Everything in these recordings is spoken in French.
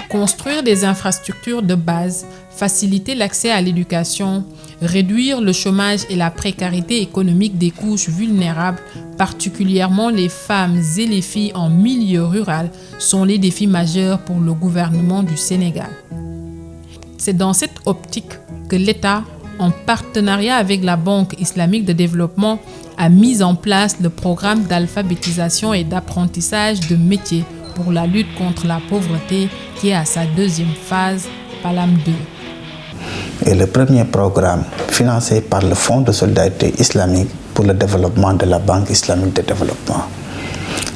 Construire des infrastructures de base, faciliter l'accès à l'éducation, réduire le chômage et la précarité économique des couches vulnérables, particulièrement les femmes et les filles en milieu rural, sont les défis majeurs pour le gouvernement du Sénégal. C'est dans cette optique que l'État, en partenariat avec la Banque islamique de développement, a mis en place le programme d'alphabétisation et d'apprentissage de métiers pour la lutte contre la pauvreté qui est à sa deuxième phase, PALAM 2. Et le premier programme financé par le Fonds de solidarité islamique pour le développement de la Banque islamique de développement.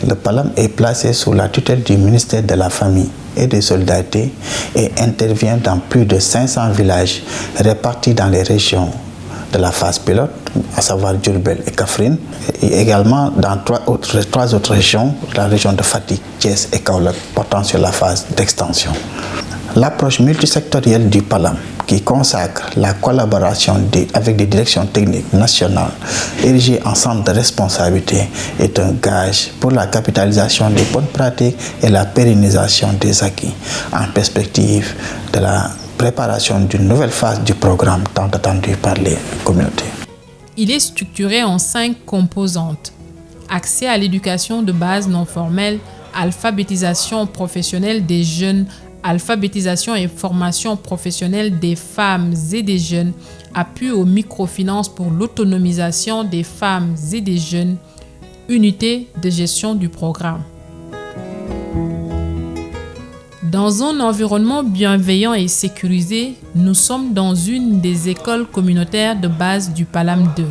Le PALAM est placé sous la tutelle du ministère de la Famille et des Solidarités et intervient dans plus de 500 villages répartis dans les régions de la phase pilote, à savoir Diourbel et Kaffrine, et également dans trois autres régions, la région de Fatick, Thiès et Kaolack, portant sur la phase d'extension. L'approche multisectorielle du PALAM, qui consacre la collaboration avec des directions techniques nationales érigées en centre de responsabilité, est un gage pour la capitalisation des bonnes pratiques et la pérennisation des acquis, en perspective de la préparation d'une nouvelle phase du programme tant attendu par les communautés. Il est structuré en 5 composantes. Accès à l'éducation de base non formelle, alphabétisation professionnelle des jeunes, alphabétisation et formation professionnelle des femmes et des jeunes, appui aux microfinances pour l'autonomisation des femmes et des jeunes, unité de gestion du programme. Dans un environnement bienveillant et sécurisé, nous sommes dans une des écoles communautaires de base du PALAM 2.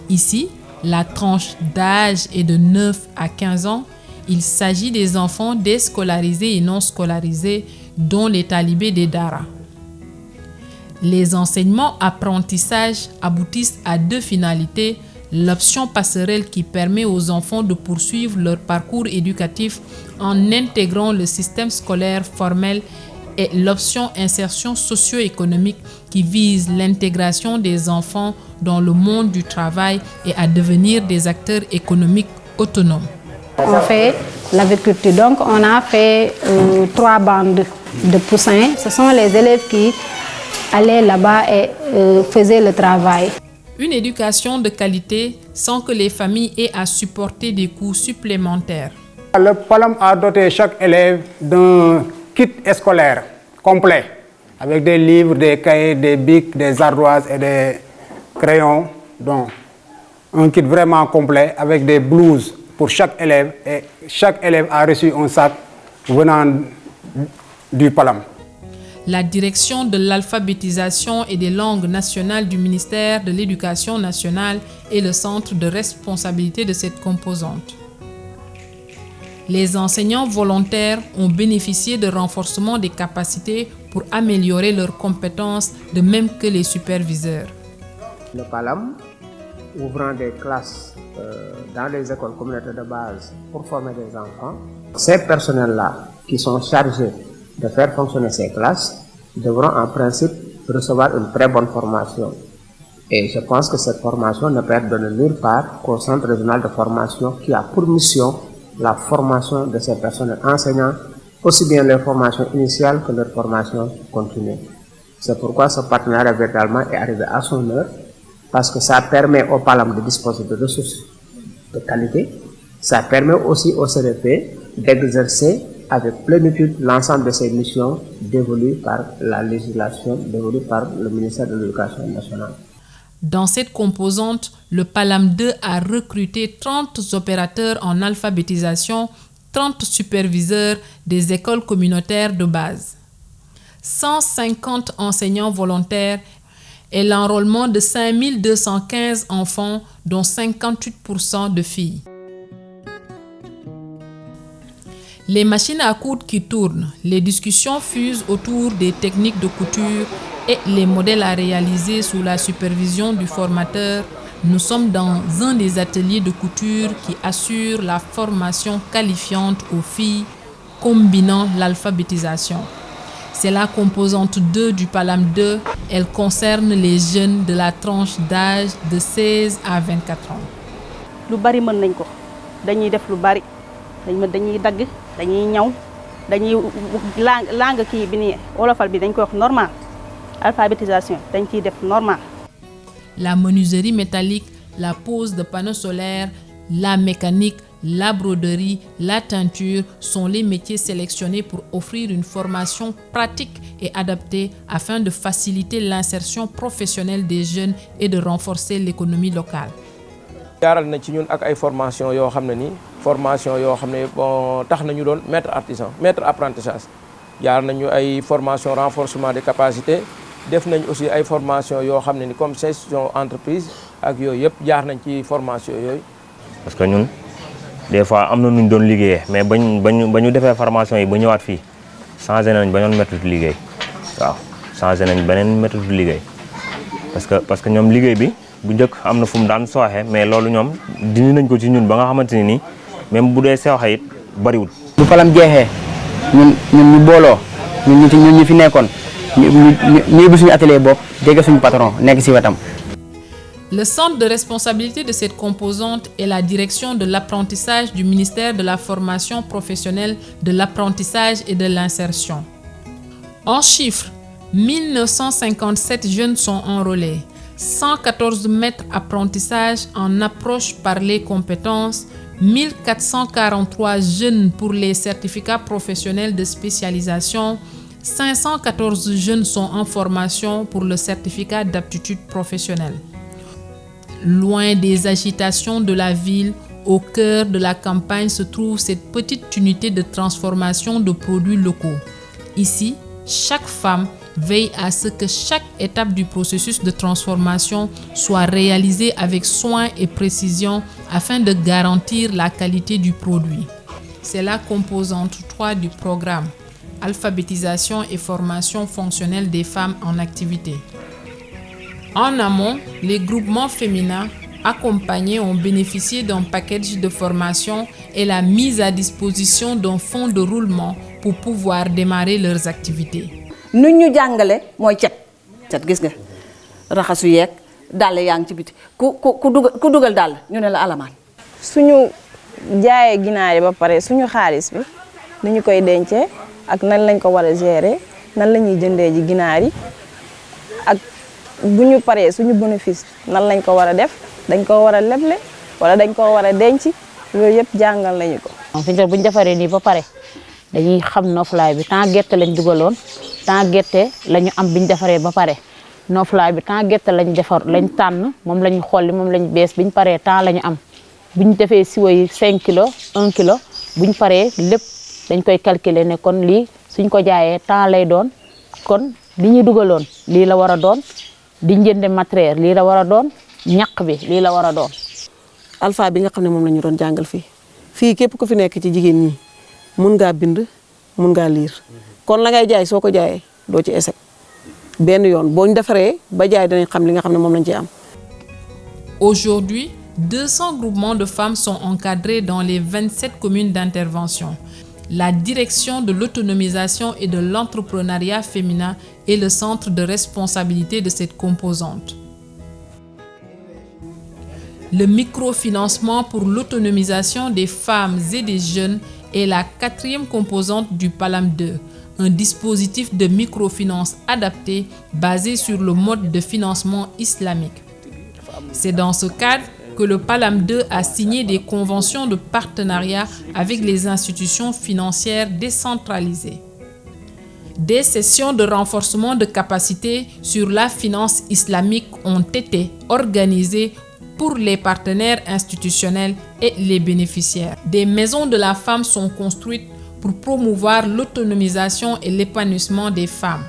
Ici, la tranche d'âge est de 9 à 15 ans. Il s'agit des enfants déscolarisés et non scolarisés, dont les talibés des Dara. Les enseignements-apprentissages aboutissent à 2 finalités. L'option passerelle qui permet aux enfants de poursuivre leur parcours éducatif en intégrant le système scolaire formel et l'option insertion socio-économique qui vise l'intégration des enfants dans le monde du travail et à devenir des acteurs économiques autonomes. On fait l'agriculture, donc on a fait 3 bandes de poussins. Ce sont les élèves qui allaient là-bas et faisaient le travail. Une éducation de qualité sans que les familles aient à supporter des coûts supplémentaires. Le PALAM a doté chaque élève d'un kit scolaire complet, avec des livres, des cahiers, des bics, des ardoises et des crayons. Donc, un kit vraiment complet avec des blouses pour chaque élève. Et chaque élève a reçu un sac venant du PALAM. La direction de l'alphabétisation et des langues nationales du ministère de l'Éducation nationale est le centre de responsabilité de cette composante. Les enseignants volontaires ont bénéficié de renforcement des capacités pour améliorer leurs compétences, de même que les superviseurs. Le PALAM, ouvrant des classes dans les écoles communautaires de base pour former des enfants, ces personnels-là qui sont chargés de faire fonctionner ces classes devront en principe recevoir une très bonne formation. Et je pense que cette formation ne peut être donnée nulle part qu'au Centre régional de formation qui a pour mission la formation de ces personnels enseignants, aussi bien leur formation initiale que leur formation continue. C'est pourquoi ce partenariat véritablement est arrivé à son heure, parce que ça permet au PALAM de disposer de ressources de qualité, ça permet aussi au CDP d'exercer avec plénitude l'ensemble de ces missions dévolues par la législation, dévolues par le ministère de l'Éducation nationale. Dans cette composante, le PALAM 2 a recruté 30 opérateurs en alphabétisation, 30 superviseurs des écoles communautaires de base, 150 enseignants volontaires et l'enrôlement de 5215 enfants, dont 58% de filles. Les machines à coudre qui tournent, les discussions fusent autour des techniques de couture et les modèles à réaliser sous la supervision du formateur. Nous sommes dans un des ateliers de couture qui assure la formation qualifiante aux filles, combinant l'alphabétisation. C'est la composante 2 du PALAM 2 Elle concerne les jeunes de la tranche d'âge de 16 à 24 ans. Lu bari mën nañ ko dañuy def lu bari dañuy dagg dañuy ñaw dañuy langue kii bi ni wolofal bi dañ koy wax normal alphabétisation dañ ciy def normal. La menuiserie métallique, la pose de panneaux solaires, la mécanique, la broderie, la teinture sont les métiers sélectionnés pour offrir une formation pratique et adaptée afin de faciliter l'insertion professionnelle des jeunes et de renforcer l'économie locale. jaaral na ci ñun ak ay formation yoo xam ne ni formation yoo xam ne bon tax nañu doon maître artisan maître apprentissage jaar nañu ay formation renforcement des capacités def nañ aussi ay formation yoo xam ne ni comme gestion entreprise ak yooyu yëpp jaar nañ ci formation yooyu. parce que ñun des fois am na nu ñu doon liggéeyee mais ba ñu defee formation yi ba ñëwaat fii changé nañ beneen méthode liggéey waaw changé nañ beneen méthode liggéey parce que ñoom liggéey bi. bu njëkk am na fu mu daan sooxe mais loolu ñoom dindi nañ ko ci ñun ba nga xamante ni même bu dee sooxe it bariwul. bu palam jeexee ñun ñu booloo ñun ñu fi nekkoon ñu yóbbu suñu atelier bopp jege suñu patron nekk ci wetam. Le centre de responsabilité de cette composante est la direction de l'apprentissage du ministère de la formation professionnelle, de l'apprentissage et de l'insertion. En chiffres, 1957 jeunes sont enrôlés. 114 maîtres apprentissage en approche par les compétences, 1443 jeunes pour les certificats professionnels de spécialisation, 514 jeunes sont en formation pour le certificat d'aptitude professionnelle. Loin des agitations de la ville, au cœur de la campagne se trouve cette petite unité de transformation de produits locaux. Ici, chaque femme veille à ce que chaque étape du processus de transformation soit réalisée avec soin et précision afin de garantir la qualité du produit. C'est la composante 3 du programme, alphabétisation et formation fonctionnelle des femmes en activité. En amont, les groupements féminins accompagnés ont bénéficié d'un package de formation et la mise à disposition d'un fonds de roulement pour pouvoir démarrer leurs activités. nu ñu jàngale mooy cet gis nga raxasu yeeg dàll yaa ngi ci biti ku dugal dàll ñu ne la alamaan. suñu jaayee ginaar yi ba pare suñu xaalis bi ni ñu koy dencee ak nan lañ ko war a gérer nan la ñuy jëndee ji ginaar yi ak bu ñu paree suñu bénéfice nan lañ ko war a def dañ ko war a leble wala dañ ko war a denc loolu yëpp jàngal nañu ko. fi ñu bu ñu defaree nii ba pare dañuy xam noflaay bi temps gerte lañ dugaloon. temps gerte lañu am biñ defaree ba pare noflaay bi temps gerte lañ lañ tànn moom lañu xolli moom lañ bees biñ paree temps lañu am buñ defee siwo yi 5 kilos 1 kilo buñ paree lépp dañ koy calculer ne kon lii suñ ko jaayee temps lay doon kon li ñu dugaloon lii la war a doon di njënde matériel lii la war a doon ñaq bi lii la war a doon. alpha bi nga xam ne moom la ñu doon jàngal fii képp ku fi nekk ci jigéen ñi mun ngaa bind mun ngaa liir. kon la ngay jaay soo ko jaayee doo ci échec benn yoon boo ñu defaree ba jaay danañ xam li nga xam ne moom lañ ci am. Aujourd'hui, 200 groupements de femmes sont encadrés dans les 27 communes d'intervention. La direction de l'autonomisation et de l'entrepreneuriat féminin est le centre de responsabilité de cette composante. Le microfinancement pour l'autonomisation des femmes et des jeunes est la 4e composante du PALAM 2, un dispositif de microfinance adapté basé sur le mode de financement islamique. C'est dans ce cadre que le PALAM 2 a signé des conventions de partenariat avec les institutions financières décentralisées. Des sessions de renforcement de capacités sur la finance islamique ont été organisées pour les partenaires institutionnels et les bénéficiaires. Des maisons de la femme sont construites pour promouvoir l'autonomisation et l'épanouissement des femmes.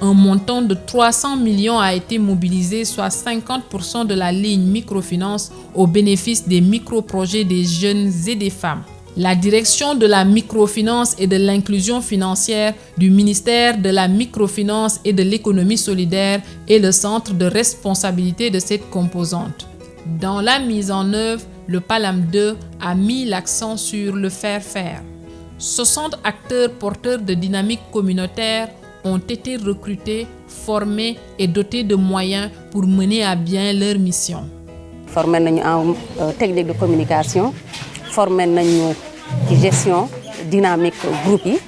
Un montant de 300 millions a été mobilisé, soit 50% de la ligne microfinance au bénéfice des microprojets des jeunes et des femmes. La direction de la microfinance et de l'inclusion financière du ministère de la microfinance et de l'économie solidaire est le centre de responsabilité de cette composante. Dans la mise en œuvre, le PALAM 2 a mis l'accent sur le faire-faire. 60 acteurs porteurs de dynamique communautaire ont été recrutés formés et dotés de moyens pour mener à bien leur mission. Formés en technique de communication, formés en gestion dynamique groupe.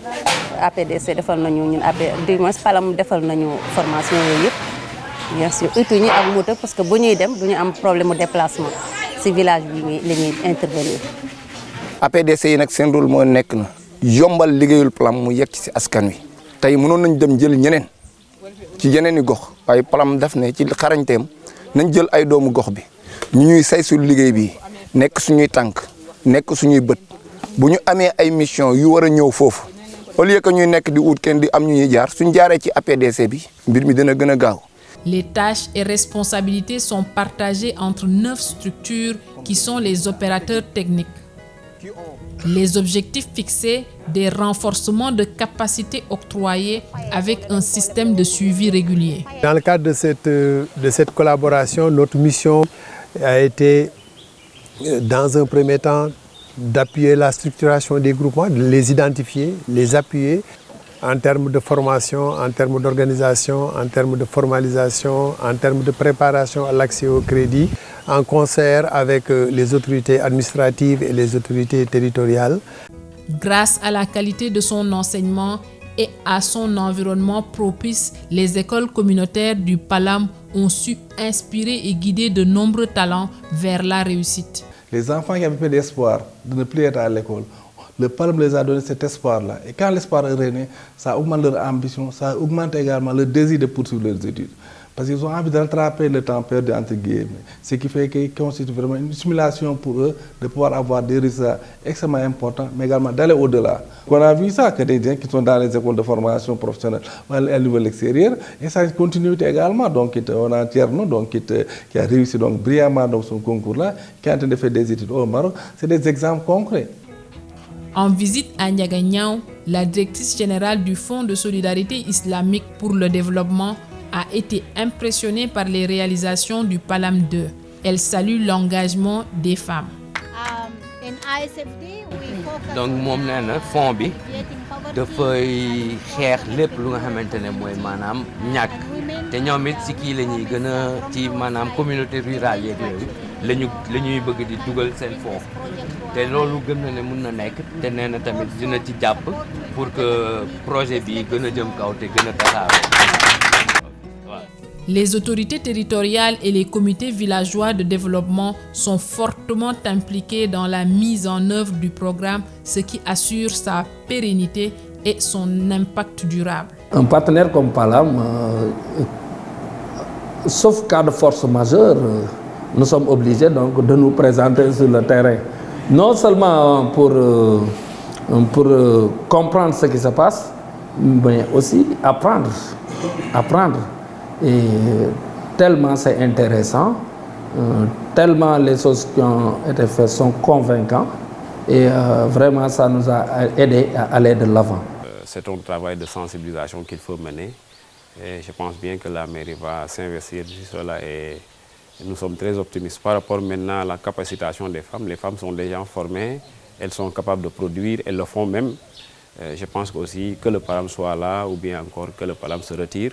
APDC defal nañu ñun du moins Palam defal nañu formation yooyu yëpp bien sûr utu ñi ak moto parce que bu ñuy dem duñu am problème de déplacement ci village bi la ñuy intervenir. APDC yi nag seen rôle moo nekk na yombal liggéeyul Palam mu yegg ci askan wi tey mënoon nañ dem jël ñeneen ci yeneen i gox waaye Palam daf ne ci xarañteem nañ jël ay doomu gox bi ñu ñuy say sul liggéey bi nekk suñuy tànk nekk suñuy bët bu ñu amee ay mission yu war a ñëw foofu au lieu que ñuy nekk di wut kenn di am ñu ñuy jaar suñ jaaree ci APDC bi mbir mi dina gën a gaaw. Les tâches et responsabilités sont partagées entre 9 structures qui sont les opérateurs techniques. Les objectifs fixés, des renforcements de capacités octroyés avec un système de suivi régulier. Dans le cadre de cette collaboration, notre mission a été, dans un premier temps, d'appuyer la structuration des groupements, de les identifier, les appuyer en termes de formation, en termes d'organisation, en termes de formalisation, en termes de préparation à l'accès au crédit, en concert avec les autorités administratives et les autorités territoriales. Grâce à la qualité de son enseignement et à son environnement propice, les écoles communautaires du Palam ont su inspirer et guider de nombreux talents vers la réussite. Les enfants qui avaient peu d'espoir de ne plus être à l'école, le Palam les a donné cet espoir-là. Et quand l'espoir est rené, ça augmente leur ambition, ça augmente également le désir de poursuivre leurs études. Parce qu'ils ont envie d'attraper le temps perdu entre guillemets. Ce qui fait qu'il constitue vraiment une stimulation pour eux de pouvoir avoir des résultats extrêmement importants, mais également d'aller au-delà. On a vu ça, que des gens qui sont dans les écoles de formation professionnelle à niveau extérieur, et ça continue également. Donc, on a Tierno qui a réussi donc, brillamment dans son concours-là, qui est en train de faire des études au Maroc. C'est des exemples concrets. En visite à Niagagnan, la directrice générale du Fonds de solidarité islamique pour le développement a été impressionnée par les réalisations du Palam 2. Elle salue l'engagement des femmes. Donc moom nee na fond bi dafay xeex lépp lu nga xamante ne mooy maanaam ñàkk te ñoom it si kii la ñuy gën a ci maanaam communauté rurale yeeg yooyu la ñuy bëgg di dugal seen fond te loolu gëm na ne mun na nekk te nee na tamit dina ci jàpp pour que projet bi gën a jëm kaw te gën a tasaaroo. Les autorités territoriales et les comités villageois de développement sont fortement impliqués dans la mise en œuvre du programme, ce qui assure sa pérennité et son impact durable. Un partenaire comme Palam, sauf cas de force majeure, nous sommes obligés donc de nous présenter sur le terrain. Non seulement pour comprendre ce qui se passe, mais aussi apprendre. Et tellement c'est intéressant, tellement les choses qui ont été faites sont convaincantes et vraiment ça nous a aidé à aller de l'avant. C'est un travail de sensibilisation qu'il faut mener et je pense bien que la mairie va s'investir sur cela et nous sommes très optimistes par rapport maintenant à la capacitation des femmes. Les femmes sont déjà formées, elles sont capables de produire, elles le font même. Je pense aussi que le Palam soit là ou bien encore que le Palam se retire.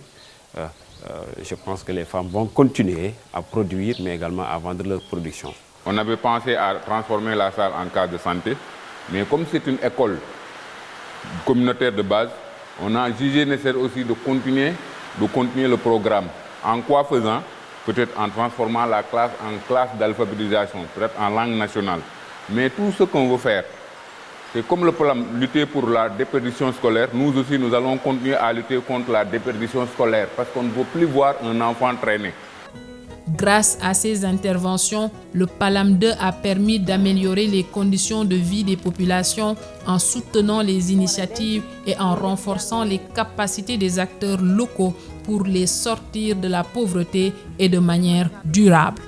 Je pense que les femmes vont continuer à produire, mais également à vendre leur production. On avait pensé à transformer la salle en case de santé, mais comme c'est une école communautaire de base, on a jugé nécessaire aussi de continuer le programme. En quoi faisant? Peut-être en transformant la classe en classe d'alphabétisation, peut-être en langue nationale. Mais tout ce qu'on veut faire, c'est comme le Palam lutter pour la déperdition scolaire, nous aussi nous allons continuer à lutter contre la déperdition scolaire parce qu'on ne peut plus voir un enfant traîner. Grâce à ces interventions, le Palam 2 a permis d'améliorer les conditions de vie des populations en soutenant les initiatives et en renforçant les capacités des acteurs locaux pour les sortir de la pauvreté et de manière durable.